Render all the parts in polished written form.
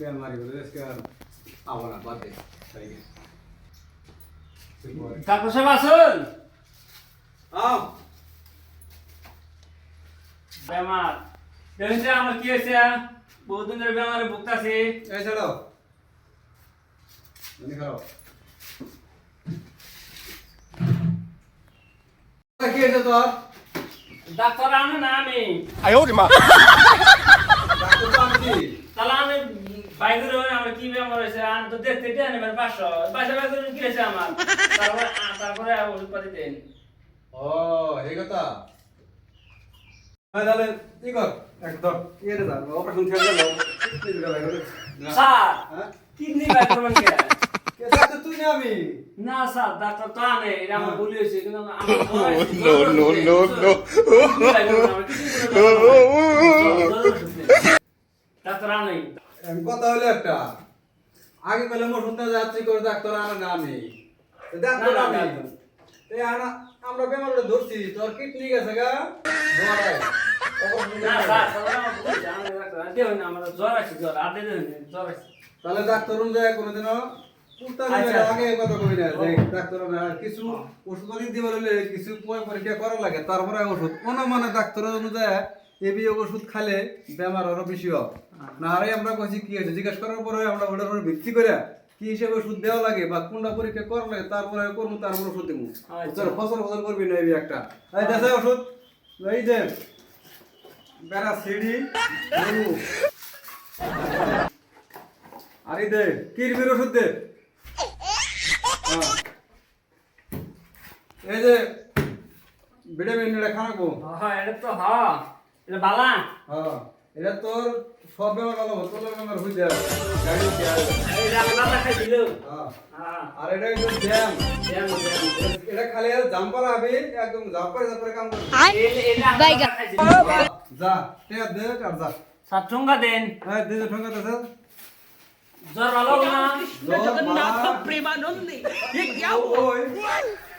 বেমারি বলে আজকে আর পাবো না বাদ দে ডাক্তার সাহেব আছেন? আও বেমার দেখুন যে আমার কি হয়েছে বহুদিন ধরে বেমারে ভুগতাছি। এই ছাড়ো মনে খাও কি হয়েছে তোর ডাক্তার আনে না আমি 哎呦我的妈！ ডাক্তার তো আনছি তাহলে আমি বাইরে রয়ে আমার কি বেমার হয়েছে আমি তো দেখতে দেন এবার 500 বাইরে কি হয়েছে আমার তারপরে ওষুধ পাতি দেন। ও এই কথা তাহলে কি কর একদম ইয়ে রে দাও অপারেশন খেলে দাও কিডনি দিলা ভাই স্যার হ্যাঁ কিডনি বাইর করবেন কে? কে ডাক্তার তুই না আমি না স্যার ডাক্তার তো আনে এটা আমার ভুল হয়েছে কিন্তু আমার No, no, no, no. Doctor আনে কথা হলো একটা আগে কইলে ওষুধ না যাত্রী করে ডাক্তার আনে না আমি ডাক্তার না, আমি না, এই আনা আমরা বেমারটা ধরছি তোর কিডনি গেছে গা ধরাই না স্যার সবাই আমার ভুল হয়েছে আমি ডাক্তার দেও না আমার জ্বর আছে জ্বর আর দেও না জ্বর আছে। তাহলে ডাক্তার যায় কোনোদিনও পুরতানি আচ্ছা। আগে কথা কই না যে ডাক্তার না কিছু ওষুধ অনেক দিবার হলে কিছু পরীক্ষা করা লাগে তারপরে ওষুধ অনুমানে ডাক্তার অনুযায়ী এবি ওষুধ খালে বেমার আরো বেশি হবে না আরে আমরা কইছি কি হয়েছে জিজ্ঞেস করার পরে আমরা ওটার উপর ভিত্তি করে কি হিসেবে ওষুধ দেওয়া লাগে বা কোনটা পরীক্ষা করা লাগে তারপরে করবো তারপর ওষুধ দেবো আচ্ছা। ফসল ফসল করবি না এবি একটা এই দেশে ওষুধ এই যে বেড়া সিডি আরে দে কিরবির ওষুধ দে হ্যাঁ। এই যে ভিটামিন এটা খানাবো হ্যাঁ এটা তো হ্যাঁ এটা বালা হ্যাঁ এটা তোর সব বেমার ভালো হবে তোর বেমার হয়ে যায় গাড়ি উঠে আসবে। এটা আমি বালা খাইছিল হ্যাঁ হ্যাঁ আর এটা একটু জ্যাম জ্যাম এটা খালি জাম্পার হবে একদম জাম্পারে কাম করবে এটা আমি বালা খাইছিল যা টেয়া দে আর যা সাত ঠুঙ্গা দেন হ্যাঁ দে ঠঙ্গা দে স্যার জ্বর ভালো হবে না जगन्नाथ प्रेमानंदी ये क्या हुआ ওই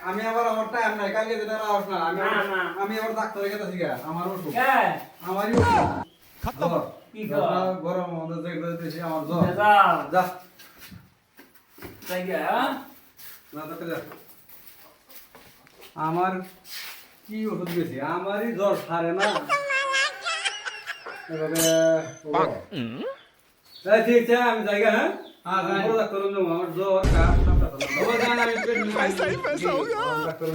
আমি আবার আমার টাইম নাই কালকে দিন আর আসনা আমি না, না। আমি আবার ডাক্তারের কাছে গিয়া আমার ওষুধ কে আমারই ওষুধ খতম কি কর? গরম আমাদের দেখতে দেখতেছি আমার জ্বর যাও যা তাই গে হ্যাঁ না তো যা আমার কি ওষুধ দিয়েছি আমারই জ্বর সারে না এভাবে এই ঠিক আছে আমি যাই গা, হ্যাঁ হ্যাঁ বড় ডাক্তার আমার জ্বর কাশ সব ডাক্তার আমি পেট নিয়ে ডাক্তার